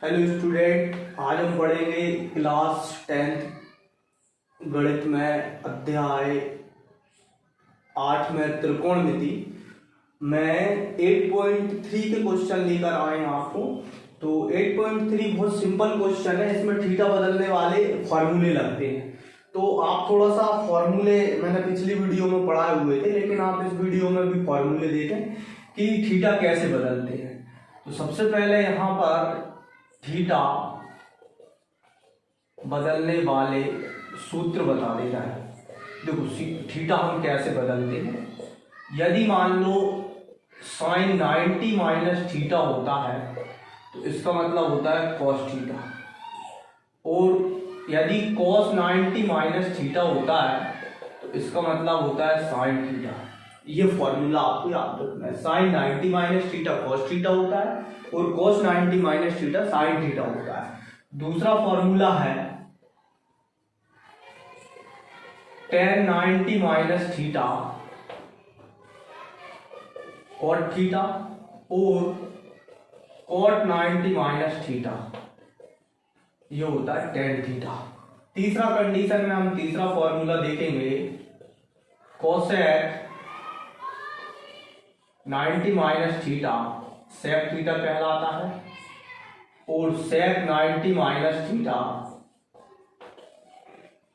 Hello student, आज हम पढ़ेंगे क्लास 10th गणित में अध्याय 8 में त्रिकोणमिति। मैं 8.3 के क्वेश्चन लेकर आए हैं आपको। तो 8.3 बहुत सिंपल क्वेश्चन है। इसमें थीटा बदलने वाले फॉर्मूले लगते हैं। तो आप थोड़ा सा फॉर्मूले मैंने पिछली वीडियो में पढ़ाए हुए थे, लेकिन आप इस वीडियो में भी फॉर्मूले देखें कि थीटा कैसे बदलते हैं। तो सबसे पहले यहाँ पर थीटा बदलने वाले सूत्र बता देता है। देखो थीटा हम कैसे बदलते हैं। यदि मान लो साइन 90 माइनस थीटा होता है तो इसका मतलब होता है कॉस थीटा, और यदि कॉस 90 माइनस थीटा होता है तो इसका मतलब होता है साइन थीटा। ये फॉर्मूला आपको याद रखना है। Sine 90 minus theta cos theta होता है और cos 90 minus theta sine theta होता है। दूसरा फॉर्मूला है tan 90 माइनस थीटा cot थीटा और cot 90 माइनस थीटा, ये होता है tan थीटा। तीसरा कंडीशन में हम तीसरा फॉर्मूला देखेंगे, cosec 90 minus theta sec theta कहलाता है और sec 90 minus theta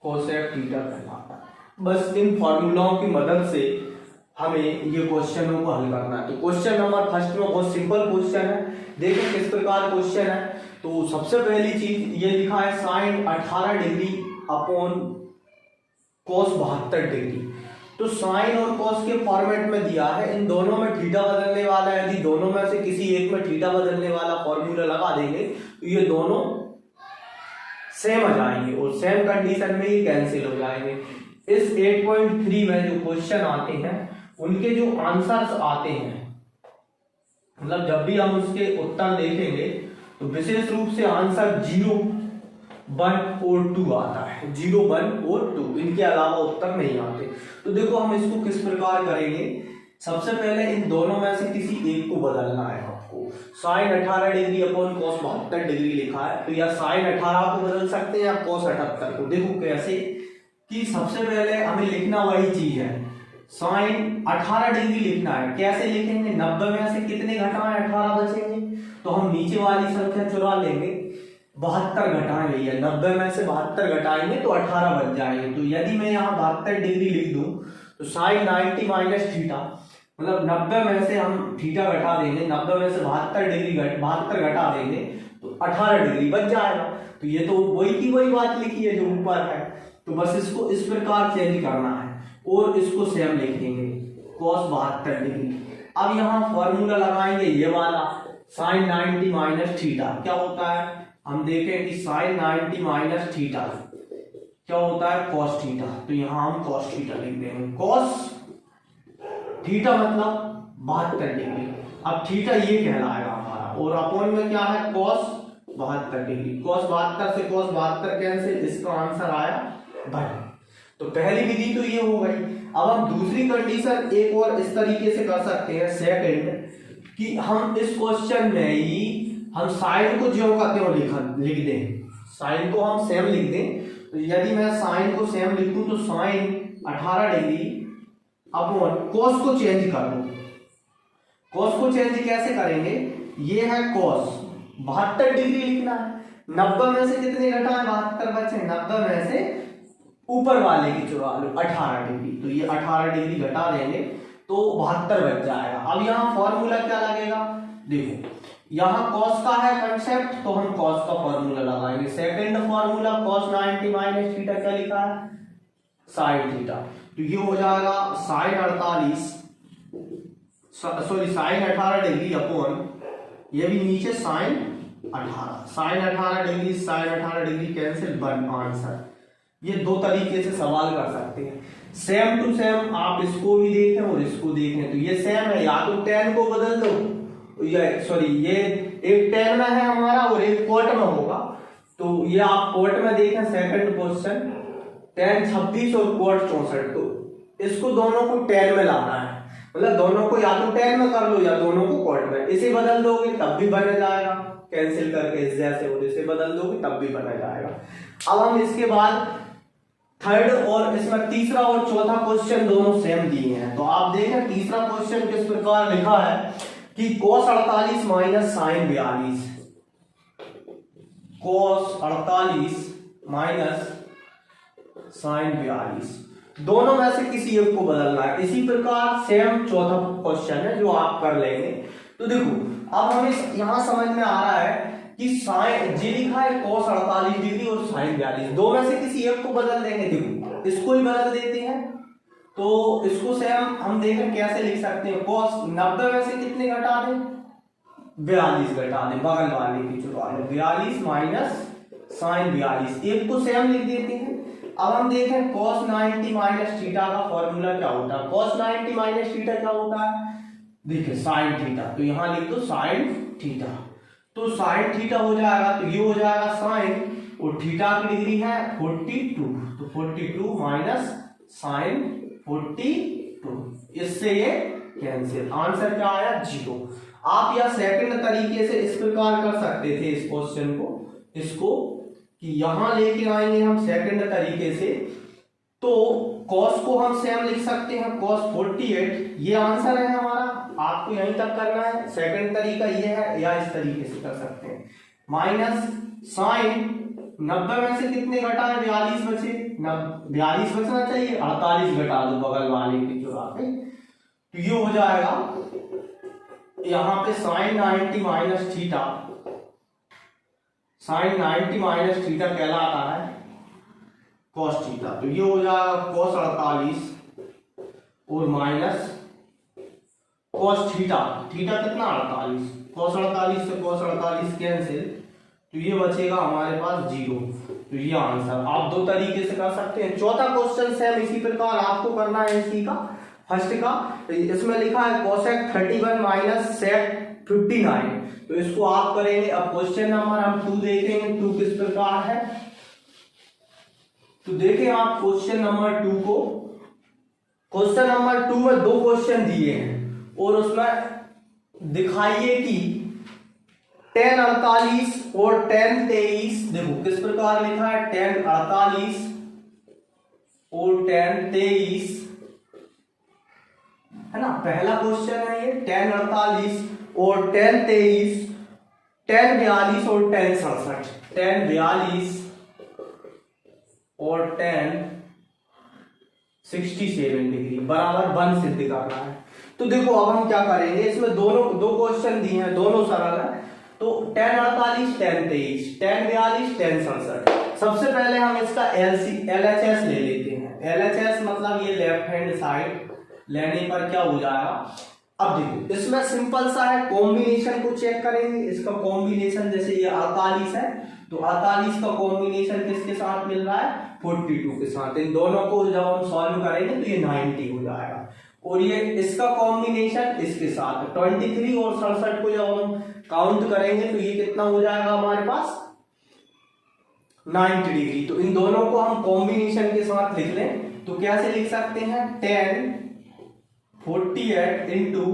cosec theta कहलाता है। बस इन फॉर्मूलाओं की मदद से हमें ये क्वेश्चनों को हल करना है। तो क्वेश्चन नंबर फर्स्ट में बहुत सिंपल क्वेश्चन है। देखिए किस प्रकार क्वेश्चन है। तो सबसे पहली चीज ये लिखा है sine 18 degree upon cos 72 degree. तो साइन और कॉस के फॉर्मेट में दिया है, इन दोनों में थीटा बदलने वाला है। यदि दोनों में से किसी एक में थीटा बदलने वाला फॉर्मूला लगा देंगे तो ये दोनों सेम आ जाएंगे और सेम कंडीशन में ही कैंसिल हो जाएंगे। इस 8.3 में जो क्वेश्चन आते हैं उनके जो आंसर्स आते हैं, मतलब जब भी हम उसके उत्तर देखेंगे तो विशेष रूप से आंसर 0, 1 और 2 आता है। 0, 1 और 2, इनके अलावा उत्तर नहीं आते। तो देखो हम इसको किस प्रकार करेंगे। सबसे पहले इन दोनों में से किसी एक को बदलना है आपको। Sine 18 degree upon cos 72 degree लिखा है, तो या साइन 18 को बदल सकते हैं या कॉस 78 को। देखो कैसे कि सबसे पहले हमें लिखना वही चीज है, साइन 18 डिग्री लिखना है। कैसे लिखेंगे, 90 में से कितने घटाएं 18 बचेंगे, तो हम नीचे वाली संख्या चुरा लेंगे, 72 घटाएं भैया। 90 में से 72 घटाएंगे तो 18 बच जाएंगे। तो यदि मैं यहाँ 72 डिग्री लिख दूं तो साइन 90 माइनस थीटा, मतलब 90 में से हम थीटा घटा देंगे, 90 में से 72 घटा देंगे तो 18 डिग्री बच जाएगा। तो ये तो वही की वही बात लिखी है जो ऊपर है। तो बस इसको इस प्रकार चेंज करना है और इसको सेम लिखेंगे cos 72 डिग्री। अब यहाँ फॉर्मूला लगाएंगे ये वाला, साइन 90 माइनस थीटा क्या होता है। हम देखें कि साइन 90 माइनस थीटा क्या होता है, cos थीटा। तो यहां हम cos थीटा लिख देंगे। cos थीटा मतलब 72 डिग्री। अब थीटा ये कहलाएगा हमारा, और अपॉन में क्या है cos 72 डिग्री। cos 72 से cos 72 कैंसिल, इसका आंसर आया 1। तो पहली विधि तो ये हो गई। अब हम दूसरी कंडीशन एक और इस तरीके से कर सकते हैं, सेकंड, कि हम इस क्वेश्चन में ही हम साइन को ज्यों का त्यों लिख दें, साइन को हम सेम लिख दें। तो यदि मैं साइन को सेम लिख दूं तो साइन 18 डिग्री अपॉन कॉस को चेंज कर दूं। कॉस को चेंज कैसे करेंगे, ये है कॉस 72 डिग्री लिखना है। 90 में से कितने घटाएं, 72 बचे। 90 में से ऊपर वाले की चुरा लो 18 डिग्री, तो ये 18 डिग्री घटा देंगे तो 72 बच जाएगा। अब यहाँ फॉर्मूला क्या लगेगा, देखो यहाँ cos का है कंसेप्ट, तो हम cos का फॉर्मूला लगाएंगे। Second formula cos 90 minus theta क्या लिखा है, साइन थीटा। तो ये हो जाएगा sine 48 sorry sine 18 degree upon, ये भी नीचे sine 18, sine 18 degree sine 18 degree cancel, 1 answer. ये दो तरीके से सवाल कर सकते हैं। सेम टू सेम आप इसको भी देखें और इसको देखें, तो ये सेम है, या तो tan को बदल दो, ये सॉरी ये एक tan में है हमारा और एक cot में होगा। तो ये आप cot में देखें सेकंड क्वेश्चन, tan 26 और cot 64, तो इसको दोनों को tan में लाना है। मतलब दोनों को या तो tan में कर लो या दोनों को cot में। इसे बदल दोगे तब भी बन जाएगा, कैंसिल करके इस जैसे और इसे बदल दोगे तब भी बन जाएगा। अब हम इसके बाद थर्ड और इसमें तीसरा और चौथा क्वेश्चन दोनों सेम दिए हैं। तो आप देखें तीसरा क्वेश्चन किस प्रकार लिखा है कि cos 48 minus sin 42, cos 48 minus sin 42, दोनों में से किसी एक को बदलना है। इसी प्रकार सेम चौथा क्वेश्चन है जो आप कर लेंगे। तो देखो अब हमें यहां समझ में आ रहा है कि साइन जी लिखा है cos 48 डिग्री और sin 42, दो में से किसी एक को बदल देंगे। देखो इसको ही बदल देते हैं, तो इसको से हम देखें कैसे लिख सकते हैं। cos 90 में से कितने घटा दें, 42 घटा दें, बगल वाले की चुरा लें, 42 माइनस sin 42, एक को सेम लिख देते हैं। अब हम देखें cos 90 माइनस थीटा का फॉर्मूला क्या होता है। cos 90 माइनस थीटा क्या होता है, देखिए sin थीटा, तो यहां लिख दो sin थीटा, तो sin थीटा हो जाएगा, तो ये हो जाएगा sin, और थीटा की डिग्री है 42, तो 42 माइनस sin 42, इससे ये कैंसिल, आंसर क्या आया 0। आप या सेकंड तरीके से इस प्रकार कर सकते थे इस क्वेश्चन को, इसको कि यहां लेके आएंगे हम सेकंड तरीके से, तो cos को हम सेम लिख सकते हैं cos 48, ये आंसर है हमारा। आपको यहीं तक करना है, सेकंड तरीका ये है, या इस तरीके से कर सकते हैं, माइनस sin 90 में से कितने घटा है, 42 बचे, 42 बचना चाहिए, 48 घटा दो बगल वाले की चुरा के, तो ये हो जाएगा यहां पे sin 90 minus theta, sin 90 minus theta कहलाता है cos थीटा, तो ये हो जाएगा cos 48 और माइनस cos थीटा, थीटा कितना 48, cos 48 से cos 48 कैंसिल, तो ये बचेगा हमारे पास 0, तो ये आंसर। आप दो तरीके से कर सकते हैं। चौथा क्वेश्चन सेम इसी प्रकार आपको करना है, इसी का फर्स्ट का, इसमें लिखा है cosec 31 माइनस sec 59, तो इसको आप करेंगे। अब क्वेश्चन नंबर हम 2 देखेंगे, 2 किस प्रकार है, तो देखें आप क्वेश्चन नंबर 2 को। क्वेश्चन नंबर 2 में दो क्वेश्चन दिए हैं और उसमें दिखाइए कि tan 48 और tan 23, देखो किस प्रकार लिखा है, tan 48 और tan 23 है ना, पहला क्वेश्चन है ये, tan 48 और tan 23, tan 42 और tan 67, tan 42 और tan 67 डिग्री बराबर 1 सिद्ध करना है। तो देखो अब हम क्या करेंगे, इसमें दोनों दो क्वेश्चन दिए हैं, दोनों सरल है, तो tan 48 tan 23, tan 42 tan 67, सबसे पहले हम इसका LHS ले लेते हैं। LHS मतलब ये लेफ्ट हैंड साइड लेने पर क्या हो जाएगा, अब देखो इसमें सिंपल सा है, कॉम्बिनेशन को चेक करेंगे। इसका कॉम्बिनेशन जैसे ये 48 है, तो 48 का कॉम्बिनेशन किसके साथ मिल रहा है, 42 के साथ, इन दोनों को जब हम सॉल्व करेंगे तो ये 90 हो जाएगा, और ये इसका कॉम्बिनेशन इसके साथ 23 और 67 को जब हम काउंट करेंगे तो ये कितना हो जाएगा हमारे पास 90 डिग्री। तो इन दोनों को हम कॉम्बिनेशन के साथ लिख लें, तो कैसे लिख सकते हैं, tan 48 इंटू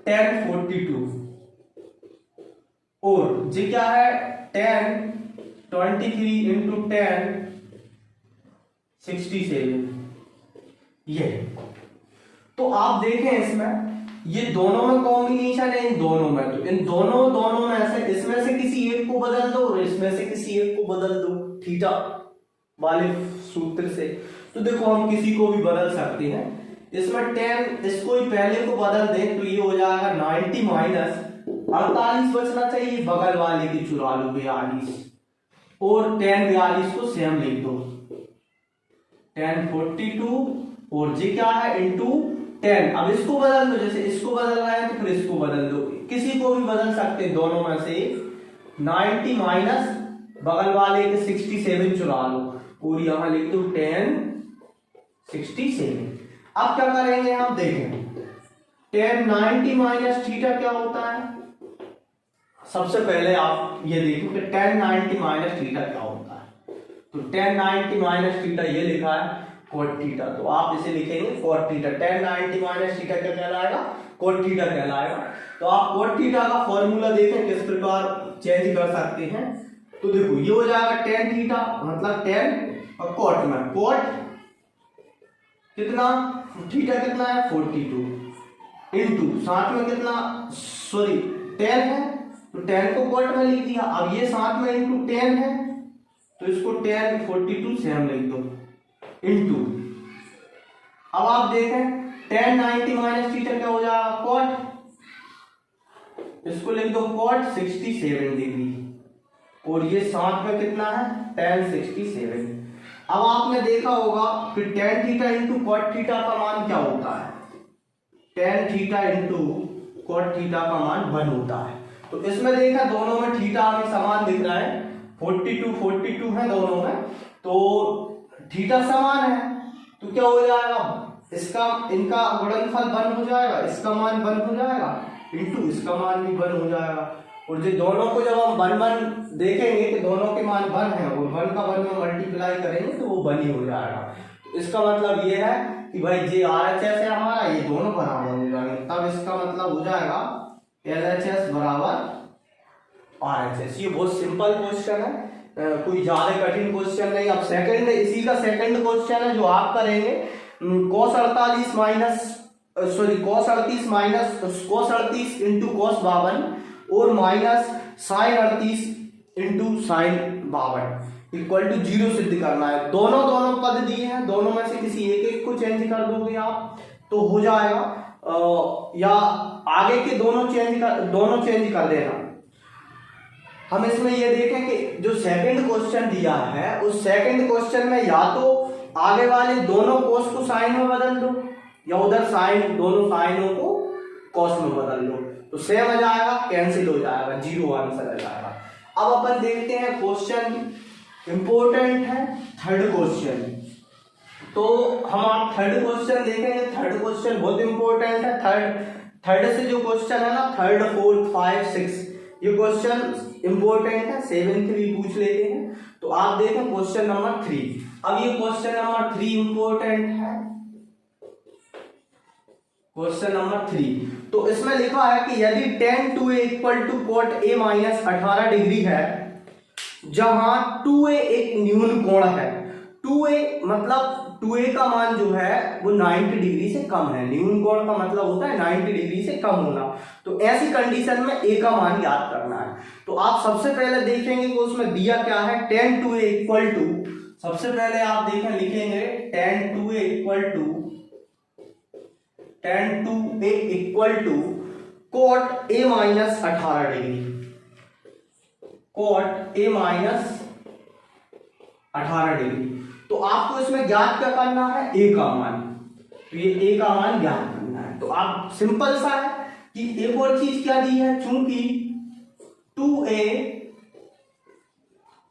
tan 42, और जी क्या है tan 23 इंटू tan 67, ये। तो आप देखें इसमें ये दोनों में कॉम्बिनेशन है, इन दोनों में, तो इन दोनों में से इसमें से किसी एक को बदल दो और इसमें से किसी एक को बदल दो थीटा वाले सूत्र से। तो देखो हम किसी को भी बदल सकते हैं, इसमें tan इसको ही पहले को बदल दें तो ये हो जाएगा 90 माइनस 48 बचना चाहिए, बगल वाले की चुरा लो 42, और tan 42 को सेम लिख दो, tan 42 और जी क्या है इंटू 10। अब इसको बदल दो, जैसे इसको बदल रहा है तो फिर इसको बदल दो, किसी को भी बदल सकते हैं दोनों में से। 90 माइनस बगल वाले के 67 चुरा लो और यहां लिख दो tan 67। अब क्या करेंगे हम देखें, tan 90 माइनस थीटा क्या होता है। सबसे पहले आप ये देखो कि tan 90 माइनस थीटा क्या होता है। तो tan 90 माइनस थीटा ये लिखा है कोट थीटा। तो आप इसे लिखेंगे cot theta. tan 90 minus theta क्या कहलाएगा? कोट थीटा कहलाएगा। तो आप कोट थीटा का फॉर्मूला देखें किस प्रकार चेंज कर सकते हैं। तो देखो ये हो जाएगा tan थीटा मतलब tan और कोट में कोट कितना थीटा कितना है 42 इंटू साथ में कितना सॉरी tan है तो tan को कोट में लिख दिया। अब ये साथ में इंटू tan है तो इसको tan 42 से हम लिख दो इंटू। अब आप देखें tan 90 माइनस थीटा क्या हो जाएगा कोट, इसको लिख दो कोट 67 डिग्री और ये साथ में कितना है tan 67। अब आपने देखा होगा कि tan theta into cot theta का मान क्या होता है, tan theta into cot theta का मान 1 होता है। तो इसमें देखा दोनों में थीटा हमें समान दिख रहा है 42 है दोनों में, तो थीटा समान है तो क्या हो जाएगा इसका इनका गुणनफल 1 हो जाएगा, इसका मान 1 हो जाएगा इंटू इसका मान भी 1 हो जाएगा। और जो दोनों को जब हम 1 देखेंगे कि दोनों के मान 1 है और 1 का 1 में मल्टीप्लाई करेंगे तो वो 1 ही हो जाएगा। तो इसका मतलब ये है कि भाई जे RHS है हमारा ये दोनों बराबर हो जाएंगे, तब इसका मतलब हो जाएगा LHS बराबर RHS। ये बहुत सिंपल क्वेश्चन है, कोई ज्यादा कठिन क्वेश्चन नहीं। अब सेकंड इसी का सेकंड क्वेश्चन है जो आप करेंगे cos 38 इंटू cos 52 और minus sin 38 into sin 52 equal to 0 सिद्ध करना है। दोनों पद दिए हैं, दोनों में से किसी एक को चेंज कर दोगे आप तो हो जाएगा, या आगे के दोनों चेंज कर देना। हम इसमें ये देखें कि जो सेकंड क्वेश्चन दिया है उस सेकंड क्वेश्चन में या तो आगे वाले दोनों कोस को साइन में बदल दो या उधर साइन दोनों साइनों को कॉस में बदल दो तो सेम आ जाएगा, कैंसिल हो जाएगा, 0 आंसर आ जाएगा। अब अपन देखते हैं क्वेश्चन इंपॉर्टेंट है थर्ड क्वेश्चन। तो हम आप थर्ड क्वेश्चन देखेंगे, थर्ड क्वेश्चन बहुत इंपॉर्टेंट है। थर्ड से जो क्वेश्चन है ना थर्ड 4 5 6 ये क्वेश्चन इंपॉर्टेंट है, 7th भी पूछ लेते हैं। तो आप देखें क्वेश्चन नंबर 3। अब ये क्वेश्चन नंबर 3 इंपॉर्टेंट है, क्वेश्चन नंबर 3। तो इसमें लिखा है कि यदि tan 2a equal to cot a minus 18 degree है जहां 2a एक न्यून कोण है, 2a मतलब 2a का मान जो है वो 90 डिग्री से कम है, न्यून कोण का मतलब होता है 90 डिग्री से कम होना। तो ऐसी कंडीशन में a का मान याद करना है। तो आप सबसे पहले देखेंगे कि उसमें दिया क्या है, tan 2a इक्वल टू, सबसे पहले आप देखें लिखेंगे tan 2a equal to cot a minus 18 degree, cot a minus 18 degree. तो आपको इसमें ज्ञात क्या करना है, a का मान, तो ये a का मान ज्ञात करना है। तो आप सिंपल सा है कि एक और चीज क्या दी है, चूंकि 2a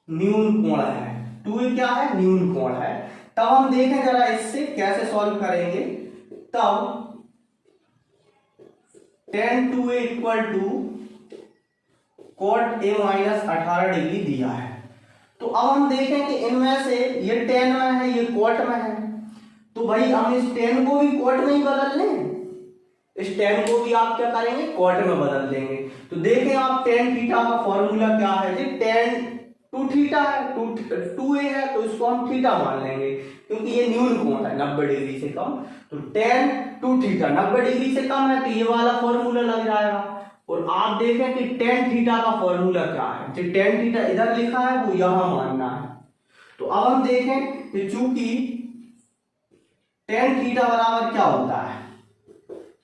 न्यून कोण है, 2a क्या है न्यून कोण है, तब हम देखें जरा इससे कैसे सॉल्व करेंगे। तब tan 2a equal to cot a minus 18 degree दिया है। तो अब हम देखें कि इनमें से ये tan में है ये कोट में है, तो भाई हम इस tan को भी कोट में ही बदल लें, इस tan को भी आप क्या करेंगे कोट में बदल देंगे। तो देखें आप tan थीटा का फॉर्मूला क्या है जी, tan 2 थीटा है, 2a है तो इसको हम थीटा मान लेंगे क्योंकि ये न्यून कोण है 90 डिग्री से कम। तो tan 2 थीटा 90 डिग्री से कम है तो ये वाला फॉर्मूला लग जाएगा। और आप देखें कि tan थीटा का फॉर्मूला क्या है, जो tan थीटा इधर लिखा है वो यहां मानना है। तो अब हम देखें कि चूंकि tan थीटा बराबर क्या होता है,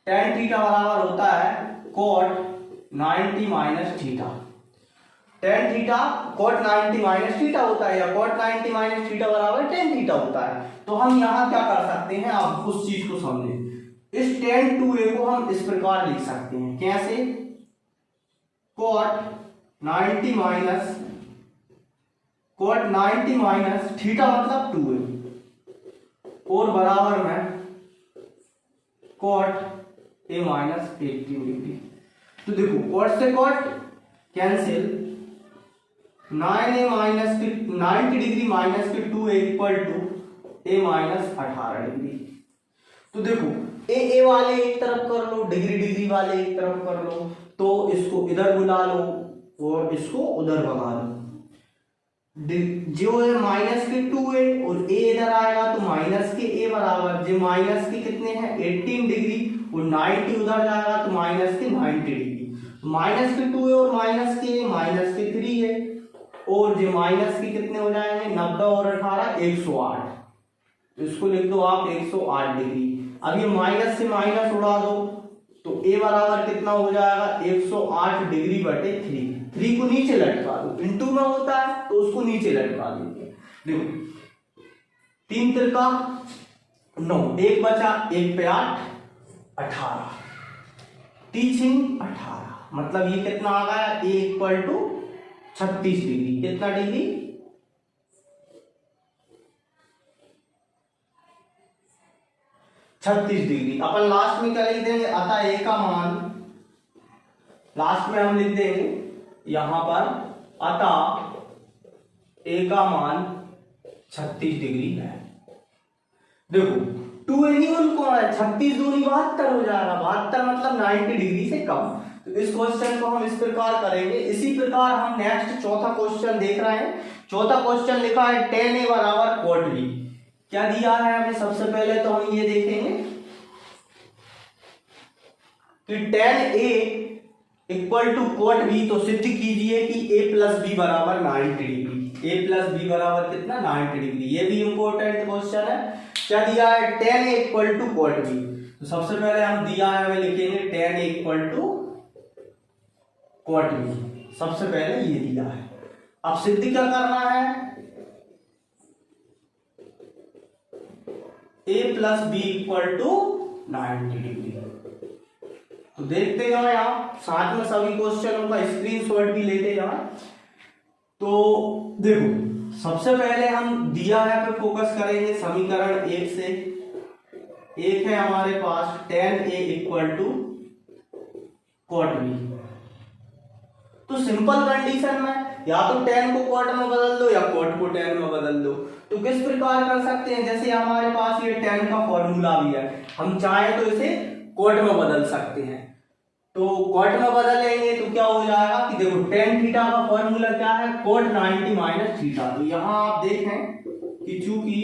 tan थीटा बराबर होता है cot 90 minus theta, tan theta cot 90 minus theta होता है या cot 90 माइनस थीटा बराबर tan थीटा होता है। तो हम यहां क्या कर सकते हैं, आप उस चीज को समझें। इस tan 2a को हम इस प्रकार लिख सकते हैं, कैसे, cot 90 माइनस थीटा मतलब 2a और बराबर में cot a माइनस 18 डिग्री। तो देखो cot से cot cancel, 9a minus 90 degree minus के 2a equal to a minus 18 degree. तो देखो ए वाले एक तरफ कर लो, डिग्री डिग्री वाले एक तरफ कर लो, तो इसको इधर बुला लो और इसको उधर भगा लो। जो है माइनस के 2a और a इधर आएगा तो माइनस के a बराबर, जो माइनस के कितने हैं 18 डिग्री और 90 उधर जाएगा तो माइनस के 90 डिग्री। माइनस के 2a और माइनस के 3 है और जो माइनस के कितने हो जाएंगे 90 और 18 108, तो इसको लिख दो आप 108 डिग्री। अब ये माइनस से माइनस उड़ा दो तो a बराबर कितना हो जाएगा 108 डिग्री बटे 3 को नीचे लटका दो, इंटू में होता है तो उसको नीचे लटका देंगे। देखो 3 तिरका 9, 1 बचा 1 पे 8 18, 3 18, मतलब ये कितना आ गया a इक्वल टू 36 डिग्री। कितना डिग्री 36 डिग्री। अपन लास्ट में क्या लिख देंगे, अतः ए का मान, लास्ट में हम लिख देंगे यहां पर अतः ए का मान 36 डिग्री है। देखो 2a ही उनको है, 36 दूनी 72 हो जाएगा, 72 मतलब 90 डिग्री से कम। तो इस क्वेश्चन को हम इस प्रकार करेंगे। इसी प्रकार हम नेक्स्ट चौथा क्वेश्चन देख रहे हैं। चौथा क्वेश्चन लिखा है tan a बराबर cot b। क्या दिया है हमें, सबसे पहले तो हम ये देखेंगे कि tan a equal to cot b, तो सिद्ध कीजिए कि a प्लस बी बराबर 90 डिग्री। a प्लस बी बराबर कितना 90 डिग्री। ये भी इंपॉर्टेंट क्वेश्चन है। क्या दिया है tan a equal to cot b, तो सबसे पहले हम दिया है हमें लिखेंगे tan a equal to cot b, सबसे पहले ये दिया है। अब सिद्ध क्या करना है, a plus B equal to 90 degree. तो देखते जाओ आप, साथ में सभी क्वेश्चनों का स्क्रीनशॉट भी लेते जाओ। तो देखो सबसे पहले हम दिया है पे फोकस करेंगे समीकरण 1 से। एक है हमारे पास tan a equal to cot b। तो सिंपल कंडीशन में या तो tan को cot में बदल दो या cot को tan में बदल दो। तो किस प्रकार कर सकते हैं, जैसे हमारे पास ये tan का फॉर्मूला भी है, हम चाहे तो इसे cot में बदल सकते हैं। तो cot में बदलेंगे तो क्या हो जाएगा कि देखो tan थीटा का फॉर्मूला क्या है, cot 90 माइनस थीटा। तो यहां आप देखें कि चूंकि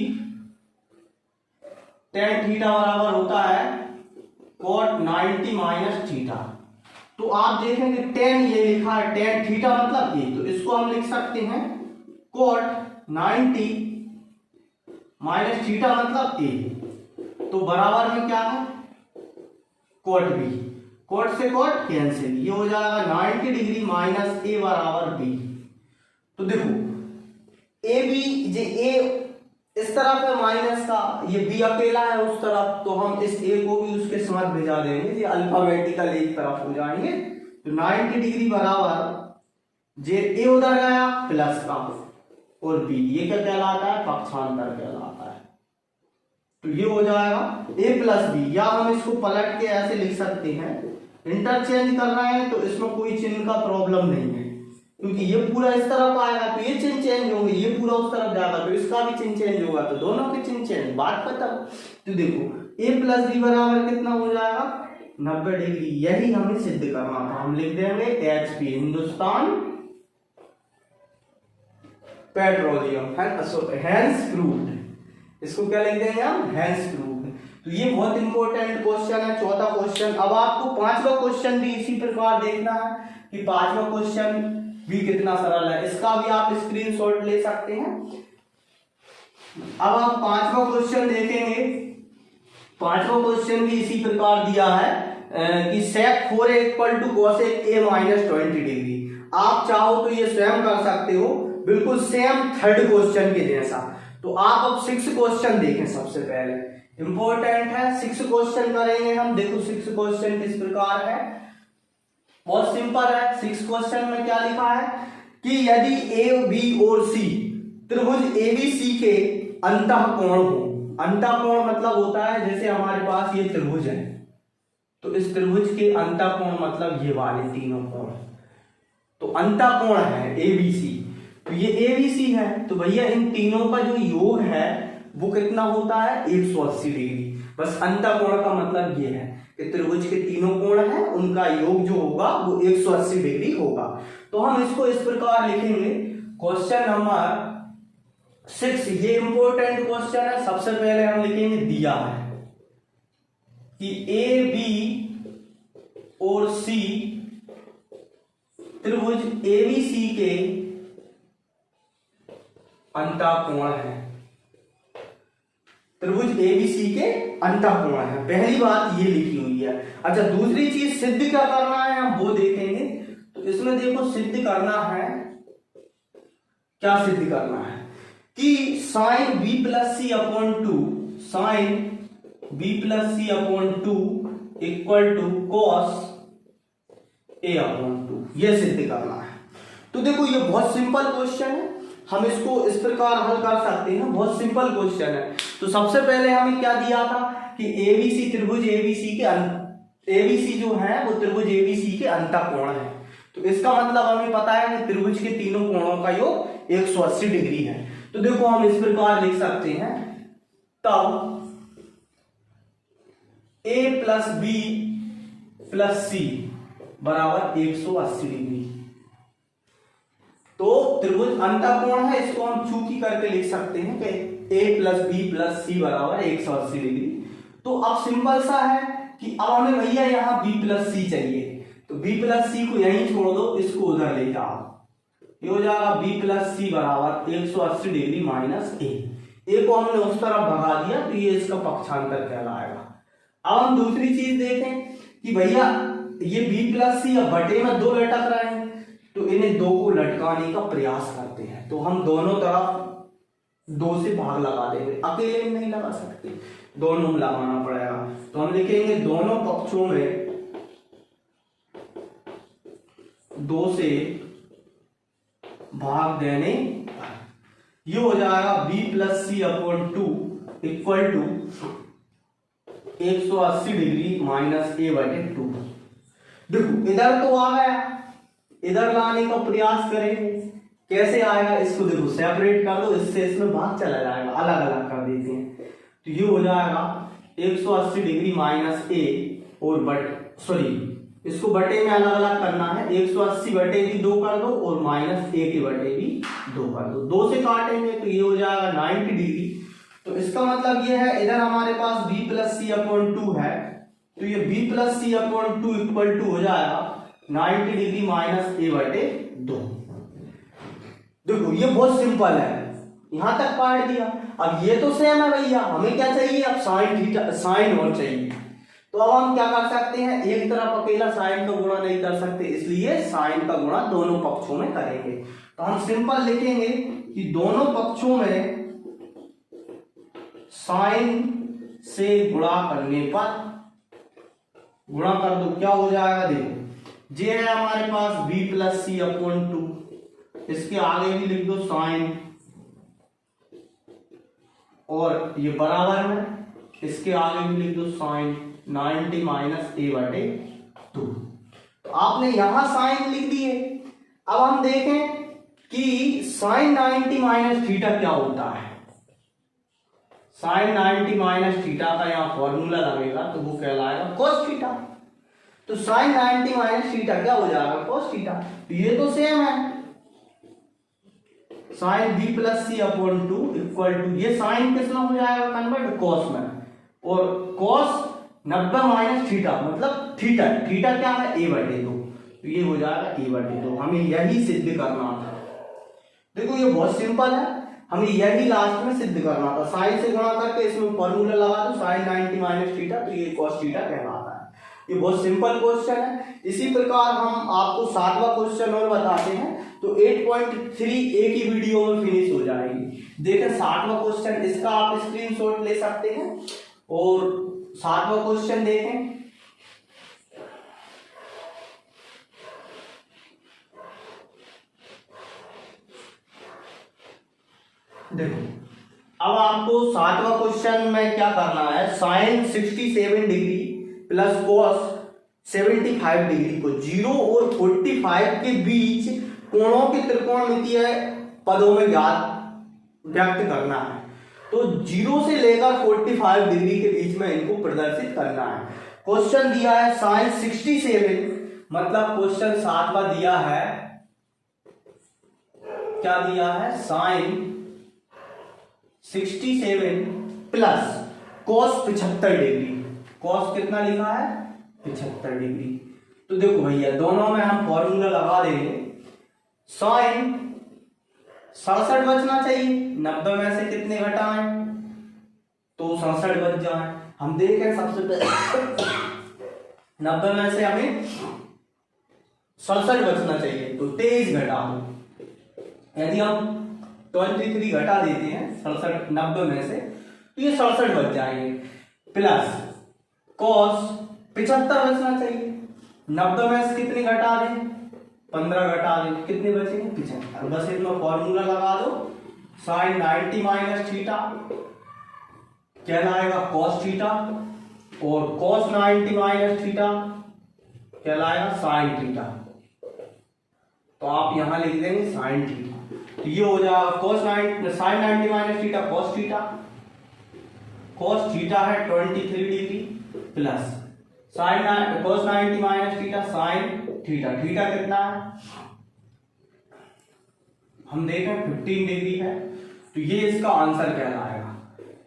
tan थीटा बराबर होता है cot 90 माइनस थीटा, तो आप देखेंगे tan ये लिखा है, tan थीटा मतलब ये, तो इसको हम लिख सकते हैं cot 90 माइनस थीटा मतलब a, तो बराबर में क्या है cot b। cot से cot कैंसिल, ये हो जाएगा 90 डिग्री माइनस a बराबर b। तो देखो a b, जे a इस तरफ है माइनस का, ये b अकेला है उस तरफ, तो हम इस a को भी उसके साथ भेजा देंगे, ये अल्फाबेटिकल एक तरफ हो जाएंगे। तो 90 डिग्री बराबर जे a उधर गया प्लस का और b, ये क्या कहलाता है पक्षांतर कहलाता है। तो ये हो जाएगा a प्लस बी, या हम इसको पलट के ऐसे लिख सकते हैं, इंटरचेंज कर रहे हैं तो इसमें कोई चिन्ह का प्रॉब्लम नहीं है, क्योंकि ये पूरा इस तरफ आएगा तो ये चिन्ह चेंज होंगे, ये पूरा उस तरफ जाएगा तो इसका भी चिन्ह चेंज होगा, तो दोनों के चिन्ह चेंज, बात खत्म। तो देखो a प्लस बी बराबर कितना हो जाएगा 90 डिग्री। यही हमें सिद्ध करना था, हम लिख देंगे HP हिंदुस्तान पेट्रोलियम हैंस क्रूड, इसको क्या लिख देंगे हम हैंस क्रूड। तो ये बहुत इंपॉर्टेंट क्वेश्चन है, चौथा क्वेश्चन। अब आपको पांचवा क्वेश्चन भी इसी प्रकार देखना है कि पांचवा क्वेश्चन भी कितना सरल है, इसका भी आप स्क्रीनशॉट ले सकते हैं। अब आप पांचवा क्वेश्चन देखेंगे, पांचवा क्वेश्चन भी इसी प्रकार दिया है कि sec 4a equal to cosec a minus 20 degree. आप चाहो तो ये स्वयं कर सकते हो, बिल्कुल सेम थर्ड क्वेश्चन के जैसा। तो आप अब 6 क्वेश्चन देखें, सबसे पहले इंपॉर्टेंट है 6 क्वेश्चन करेंगे हम। देखो 6 क्वेश्चन किस प्रकार है, बहुत सिंपल है। 6 क्वेश्चन में क्या लिखा है कि यदि ए बी और सी त्रिभुज एबीसी के अंतःकोण हो, अंतःकोण मतलब होता है जैसे हमारे पास ये त्रिभुज है, तो इस त्रिभुज के अंतःकोण मतलब ये वाले तीनों कोण, तो अंतःकोण है एबीसी, तो ये एबीसी है, तो भैया इन तीनों का जो योग है वो कितना होता है 180 डिग्री। बस अंतःकोण का मतलब ये है कि त्रिभुज के तीनों कोण हैं उनका योग जो होगा वो 180 डिग्री होगा। तो हम इसको इस प्रकार लिखेंगे, क्वेश्चन नंबर 6, ये इंपॉर्टेंट क्वेश्चन है। सबसे पहले हम लिखेंगे, दिया है कि ए बी और सी त्रिभुज एबीसी के अंतःकोण है। त्रिभुज एबीसी के अंतःकोण है, पहली बात ये लिखी हुई है। अच्छा, दूसरी चीज सिद्ध क्या करना है हम वो देखेंगे। तो इसमें देखो सिद्ध करना है, क्या सिद्ध करना है कि sine B plus C upon two, sine B plus C upon two equal to cos A upon two, यह सिद्ध करना है। तो देखो ये बहुत सिंपल क्वेश्चन है, हम इसको इस प्रकार हल कर सकते हैं, बहुत सिंपल क्वेश्चन है। तो सबसे पहले हमें क्या दिया था कि एबीसी त्रिभुज एबीसी के एबीसी जो है वो त्रिभुज एबीसी के अंतःकोण है। तो इसका मतलब हमें पता है कि त्रिभुज के तीनों कोणों का योग 180 डिग्री है। तो देखो हम इस प्रकार लिख सकते हैं, तब a प्लस बी प्लस सी बराबर 180 डिग्री। तो त्रिभुज अंतःकोण है, इसको हम चूकी करके लिख सकते हैं कि a प्लस बी प्लस सी बराबर 180 डिग्री। तो अब सिंपल सा है कि अब हमें भैया यहाँ b प्लस सी चाहिए, तो b प्लस सी को यहीं छोड़ दो, इसको उधर ले जाओ, ये हो जाएगा b प्लस सी बराबर 180 डिग्री माइनस a को हमने उस तरफ भगा दिया, तो ये इसका पक्षांतर कहलाएगा। अब हम दूसरी चीज देखें कि भैया ये b प्लस सी अब बटे में दो लटक रहे हैं, तो इन्हें दो को लटकाने का प्रयास करते हैं। तो हम दोनों तरफ 2 से भाग लगा देंगे, अकेले में नहीं लगा सकते, दोनों में लगाना पड़ेगा। तो हम लिखेंगे दोनों पक्षों में 2 से भाग देने, ये हो जाएगा b plus C upon two equal to 180 degree minus a बटे 2। देखो इधर तो आ गया, इधर लाने का प्रयास करेंगे, कैसे आएगा इसको देखो सेपरेट कर दो, इससे इसमें भाग चला जाएगा, अलग अलग कर देते हैं। तो ये हो जाएगा 180 डिग्री माइनस a और इसको बटे में अलग अलग करना है, 180 बटे भी 2 कर दो और माइनस a के बटे भी 2 कर दो, 2 से काटेंगे तो ये हो जाएगा 90 डिग्री। तो इसका मतलब ये है इधर हमारे पास b plus C upon two है, तो ये b plus C upon two equal to हो जाएगा 90 डिग्री माइनस a बटे 2। देखो ये बहुत सिंपल है, यहां तक काट दिया। अब ये तो सेम है भैया, हमें क्या चाहिए अब साइन थीटा, साइन और चाहिए। तो अब हम क्या कर सकते हैं, एक तरफ अकेला साइन का गुणा नहीं कर सकते, इसलिए साइन का गुणा दोनों पक्षों में करेंगे। तो हम सिंपल लिखेंगे कि दोनों पक्षों में साइन से गुणा करने पर, गुणा कर दो, क्या हो जाएगा देखो, ये है हमारे पास b plus C upon to, इसके आगे भी लिख दो साइन, और ये बराबर में इसके आगे भी लिख दो साइन 90 माइनस a बटे 2। तो आपने यहां साइन लिख दिए। अब हम देखें कि साइन 90 माइनस थीटा क्या होता है। साइन 90 माइनस थीटा का यहाँ फॉर्मूला लगेगा, तो वो कहलाएगा cos थीटा। तो साइन 90 माइनस थीटा क्या हो जाएगा, cos थीटा। तो ये तो सेम है, sine b plus C upon two equal to, ये साइन किस में हो जाएगा कन्वर्ट, cos में, और cos 90 माइनस थीटा मतलब थीटा, थीटा क्या है a बटे 2, तो ये हो जाएगा a बटे 2। हमें यही सिद्ध करना था। देखो ये बहुत सिंपल है, हमें यही लास्ट में सिद्ध करना था। साइन से गुणा करके इसमें फॉर्मूला लगा दो साइन 90 माइनस थीटा, तो ये cos थीटा कहलाता है। ये बहुत सिंपल क्वेश्चन है। इसी प्रकार हम आपको 7वां क्वेश्चन और बताते हैं, तो 8.3 एक ही वीडियो में फिनिश हो जाएगी। देखें 7वां क्वेश्चन, इसका आप स्क्रीनशॉट ले सकते हैं और 7वां क्वेश्चन देखें। देखो अब आपको 7वां क्वेश्चन में क्या करना है, sine 67 degree plus cos 75 degree को 0 और 45 के बीच कोणों की त्रिकोणमितीय पदों में ज्ञात व्यक्त करना है। तो 0 से लेकर 45 डिग्री के बीच में इनको प्रदर्शित करना है। क्वेश्चन दिया है साइन 67, मतलब क्वेश्चन 7वां दिया है, क्या दिया है, sine 67 plus cos 75 degree. Cos कितना लिखा है, 75 डिग्री। तो देखो भैया दोनों में हम फॉर्मूला लगा देंगे। साइन 67 बचना चाहिए, 90 में से कितने घटाएं तो 67 बच जाए। हम देखें सबसे पहले 90 में से हमें 67 बचना चाहिए, तो 23 घटा दो। यदि हम 23 घटा देते हैं 67 90 में से, तो ये 67 बच जाएंगे। प्लस कॉस 75 बचना चाहिए, 90 में से कितने घटा दें, 15 घटा दें, कितने बचेंगे, 75। बस इतना फॉर्मूला लगा दो। साइन 90 माइनस थीटा कहलाएगा कॉस थीटा, और कॉस 90 माइनस थीटा कहलाएगा साइन थीटा। तो आप यहां लिख देंगे साइन थीटा। तो ये हो जाएगा cos 90 sine 90 minus theta cos theta. Cos theta है 23 degree plus sine cos 90 minus theta sine theta. Theta कितना है, हम देखें 15 डिग्री है, तो ये इसका आंसर कहलाएगा।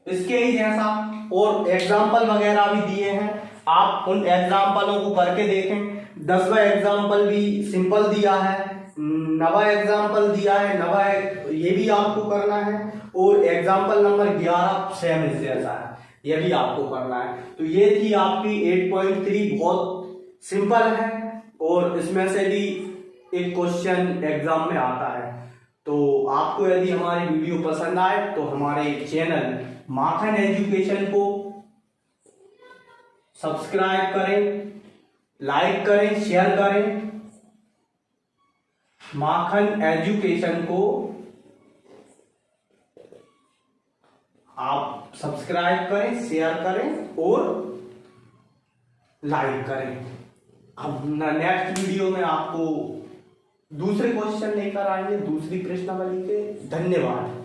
इसके ही जैसा और एग्जाम्पल वगैरह भी दिए हैं, आप उन एग्जाम्पलों को करके देखें। 10वां एग्जाम्पल भी सिंपल दिया है, 9वां एग्जाम्पल दिया है, 9वां ये भी आपको करना है, और एग्जाम्पल नंबर 11 सेम इस जैसा है, ये भी आपको करना है। तो ये थी आपकी 8.3, बहुत सिंपल है और इसमें से भी एक क्वेश्चन एग्जाम में आता है। तो आपको यदि हमारी वीडियो पसंद आए तो हमारे चैनल माखन एजुकेशन को सब्सक्राइब करें, लाइक करें, शेयर करें। माखन एजुकेशन को आप सब्सक्राइब करें, शेयर करें और लाइक करें। अब नेक्स्ट वीडियो में आपको दूसरे क्वेश्चन लेकर आएंगे, दूसरी प्रश्नावली के। धन्यवाद।